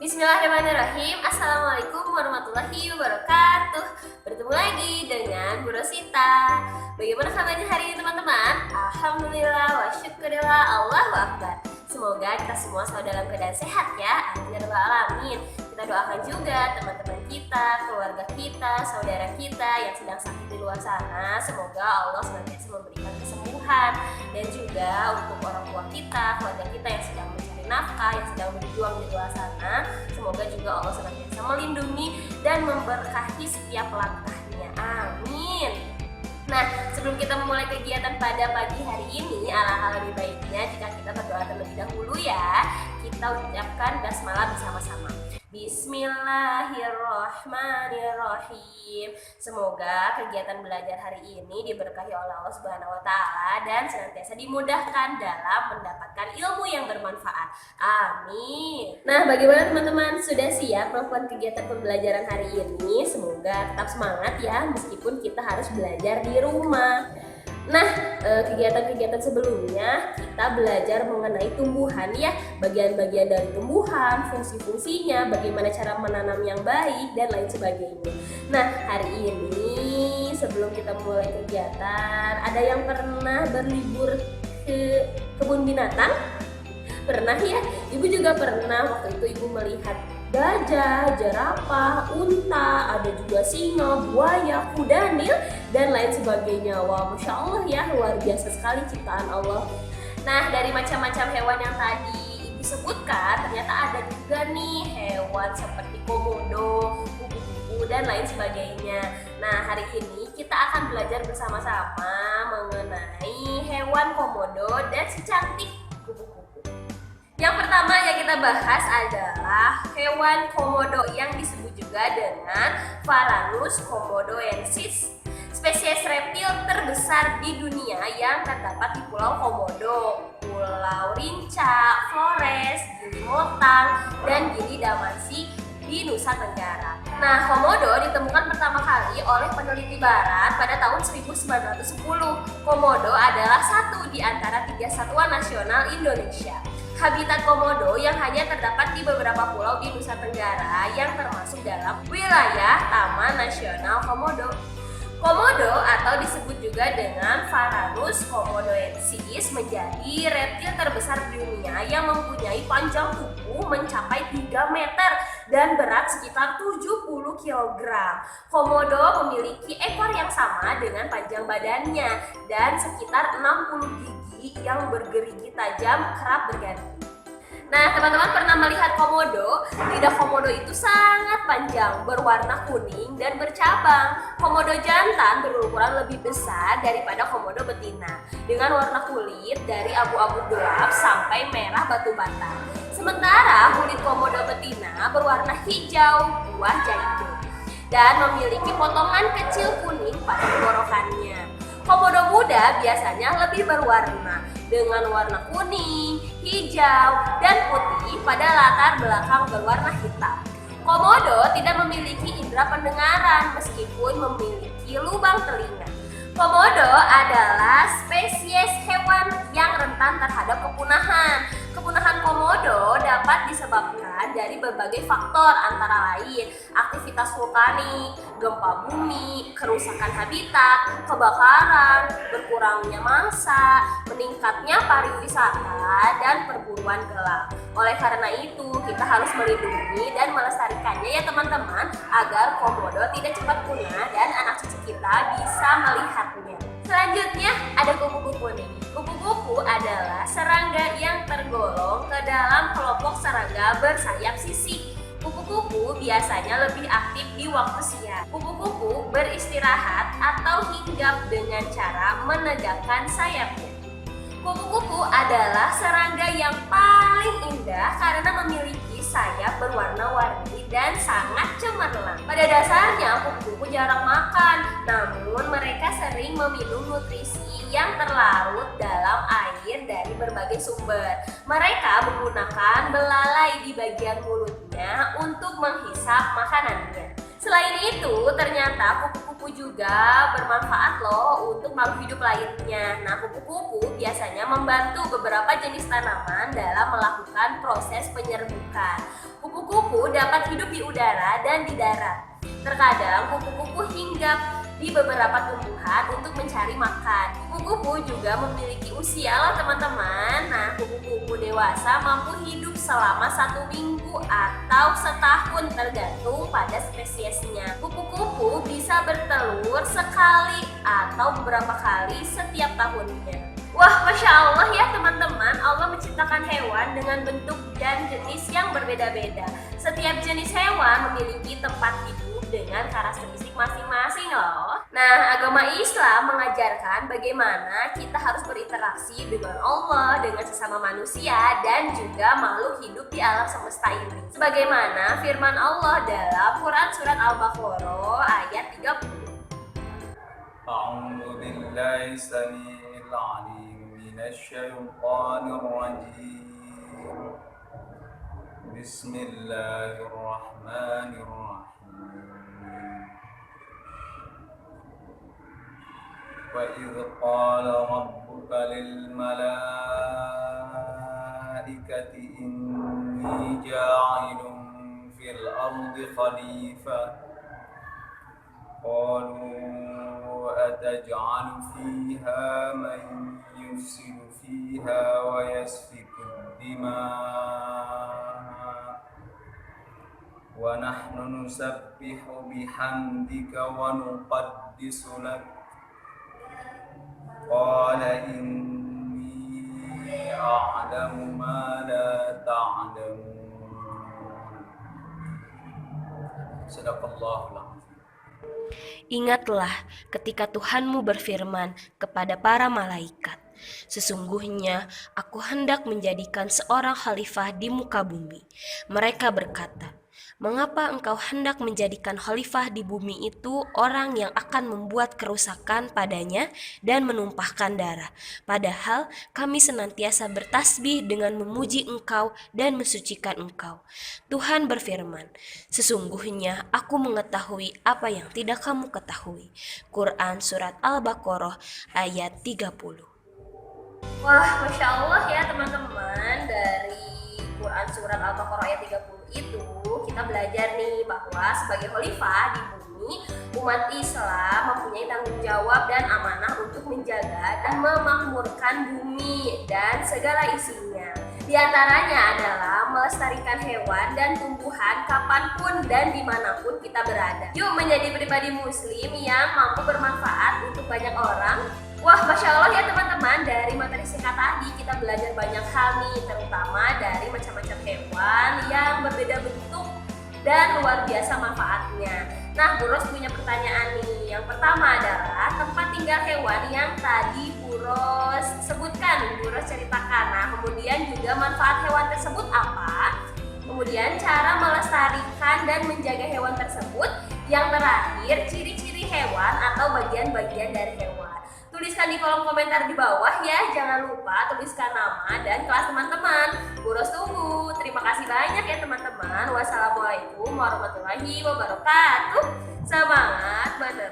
Bismillahirrahmanirrahim. Assalamualaikum warahmatullahi wabarakatuh. Bertemu lagi dengan Bu Rosita. Bagaimana kabarnya hari ini teman-teman? Alhamdulillah wa syukurillah, Allahu Akbar. Semoga kita semua selalu dalam keadaan sehat ya. Amin ya rabbal alamin. Kita doakan juga teman-teman kita, keluarga kita, saudara kita yang sedang sakit di luar sana. Semoga Allah senantiasa memberikan kesembuhan. Dan juga untuk orang tua kita, keluarga kita yang sedang mencari nafkah, yang sedang berjuang di luar sana, semoga juga Allah senantiasa melindungi dan memberkahi setiap langkahnya. Amin. Nah, sebelum kita memulai kegiatan pada pagi hari ini, alangkah lebih baiknya jika kita berdoa terlebih dahulu ya. Kita ucapkan basmalah bersama-sama. Bismillahirrahmanirrahim. Semoga kegiatan belajar hari ini diberkahi oleh Allah Subhanahu wa taala dan senantiasa dimudahkan dalam mendapatkan ilmu yang bermanfaat. Amin. Nah, bagaimana teman-teman? Sudah siap melakukan kegiatan pembelajaran hari ini? Semoga tetap semangat ya meskipun kita harus belajar di rumah. Nah, kegiatan-kegiatan sebelumnya kita belajar mengenai tumbuhan ya, bagian-bagian dari tumbuhan, fungsi-fungsinya, bagaimana cara menanam yang baik dan lain sebagainya. Nah, hari ini sebelum kita mulai kegiatan, ada yang pernah berlibur ke kebun binatang? Pernah ya? Ibu juga pernah. Waktu itu ibu melihat gajah, jerapah, unta, ada juga singa, buaya, kuda, nil, dan lain sebagainya. Wah, Masya Allah ya, luar biasa sekali ciptaan Allah. Nah, dari macam-macam hewan yang tadi ibu sebutkan, ternyata ada juga nih hewan seperti komodo, kupu-kupu, dan lain sebagainya. Nah, hari ini kita akan belajar bersama-sama mengenai hewan komodo dan si cantik kupu-kupu. Yang pertama yang kita bahas adalah hewan komodo yang disebut juga dengan Varanus komodoensis, spesies reptil terbesar di dunia yang terdapat di Pulau Komodo, Pulau Rinca, Flores, Gili Motang, dan Gili Damansy di Nusa Tenggara. Nah, komodo ditemukan pertama kali oleh peneliti barat pada tahun 1910. Komodo adalah satu di antara 3 satuan nasional Indonesia. Habitat komodo yang hanya terdapat di beberapa pulau di Nusa Tenggara yang termasuk dalam wilayah Taman Nasional Komodo. Komodo atau disebut juga dengan Varanus komodoensis menjadi reptil terbesar di dunia yang mempunyai panjang tubuh mencapai 3 meter dan berat sekitar 70 kg. Komodo memiliki ekor yang sama dengan panjang badannya dan sekitar 60 gigi yang bergerigi tajam kerap berganti. Nah, teman-teman pernah melihat komodo? Lidah komodo itu sangat panjang, berwarna kuning dan bercabang. Komodo jantan berukuran lebih besar daripada komodo betina, dengan warna kulit dari abu-abu gelap sampai merah batu bata. Sementara kulit komodo betina berwarna hijau buah jaido dan memiliki potongan kecil kuning pada tenggorokannya. Komodo muda biasanya lebih berwarna dengan warna kuning, hijau, dan putih pada latar belakang berwarna hitam. Komodo tidak memiliki indera pendengaran meskipun memiliki lubang telinga. Komodo adalah spesies hewan yang rentan terhadap kepunahan. Kepunahan komodo dapat disebabkan dari berbagai faktor antara lain aktivitas vulkanik, gempa bumi, kerusakan habitat, kebakaran, berkurangnya mangsa, meningkatnya pariwisata, dan perburuan gelap. Oleh karena itu, kita harus melindungi dan melestarikannya ya teman-teman, agar komodo tidak cepat punah dan anak cucu kita bisa melihatnya. Selanjutnya ada kupu-kupu nih. Kupu-kupu adalah serangga yang tergolong ke dalam kelompok serangga bersayap sisik. Kupu-kupu biasanya lebih aktif di waktu siang. Kupu-kupu beristirahat atau hinggap dengan cara menegakkan sayapnya. Kupu-kupu adalah serangga yang paling indah karena memiliki sayap berwarna-warni dan sangat cemerlang. Pada dasarnya kupu-kupu jarang makan, namun mereka sering meminum nutrisi yang terlarut dalam air dari berbagai sumber. Mereka menggunakan belalai di bagian mulutnya untuk menghisap makanannya. Selain itu, ternyata kupu-kupu juga bermanfaat loh untuk makhluk hidup lainnya. Nah, kupu-kupu biasanya membantu beberapa jenis tanaman dalam melakukan proses penyerbukan. Kupu-kupu Kupu-kupu dapat hidup di udara dan di darat. Terkadang kupu-kupu hinggap di beberapa tumbuhan untuk mencari makan. Kupu-kupu juga memiliki usia loh teman-teman. Nah, kupu-kupu dewasa mampu hidup selama 1 minggu atau setahun tergantung pada spesiesnya. Kupu-kupu bisa bertelur sekali atau beberapa kali setiap tahunnya. Wah, Masya Allah ya teman-teman, Allah menciptakan hewan dengan bentuk dan jenis yang berbeda-beda. Setiap jenis hewan memiliki tempat hidup dengan karakteristik masing-masing loh. Nah, agama Islam mengajarkan bagaimana kita harus berinteraksi dengan Allah, dengan sesama manusia, dan juga makhluk hidup di alam semesta ini. Sebagaimana firman Allah dalam Quran Surat Al-Baqarah ayat 30. أعوذ بالله السميع العليم من الشيطان الرجيم بسم الله الرحمن الرحيم وإذ قال ربك للملائكة إني جاعل في الأرض خليفة قالوا أتجعل فيها من يفسد فيها ويسفك الدماء ونحن نسبح بحمدك ونقدس لك قال إني أعلم ما لا تعلمون صدق الله العظيم. Ingatlah ketika Tuhanmu berfirman kepada para malaikat, sesungguhnya aku hendak menjadikan seorang khalifah di muka bumi. Mereka berkata, mengapa engkau hendak menjadikan khalifah di bumi itu orang yang akan membuat kerusakan padanya dan menumpahkan darah? Padahal kami senantiasa bertasbih dengan memuji engkau dan mensucikan engkau. Tuhan berfirman, sesungguhnya aku mengetahui apa yang tidak kamu ketahui. Quran Surat Al-Baqarah ayat 30. Wah, Masya Allah ya teman-teman, dari Quran Surat Al-Baqarah ayat 30 itu kita belajar nih bahwa sebagai khalifah di bumi, umat Islam mempunyai tanggung jawab dan amanah untuk menjaga dan memakmurkan bumi dan segala isinya. Di antaranya adalah melestarikan hewan dan tumbuhan kapanpun dan dimanapun kita berada. Yuk menjadi pribadi muslim yang mampu bermanfaat untuk banyak orang. Wah, Masya Allah ya teman-teman, dari materi singkat tadi kita belajar banyak hal nih, terutama dari macam-macam hewan yang berbeda bentuk dan luar biasa manfaatnya. Nah, Bu Ros punya pertanyaan nih. Yang pertama adalah tempat tinggal hewan yang tadi Bu Ros sebutkan, Bu Ros ceritakan. Nah, kemudian juga manfaat hewan tersebut apa? Kemudian cara melestarikan dan menjaga hewan tersebut. Yang terakhir, ciri-ciri hewan atau bagian-bagian dari hewan. Tuliskan di kolom komentar di bawah ya. Jangan lupa tuliskan nama dan kelas teman-teman. Bu Ros tunggu. Terima kasih banyak ya teman-teman. Wassalamualaikum warahmatullahi wabarakatuh. Semangat bener.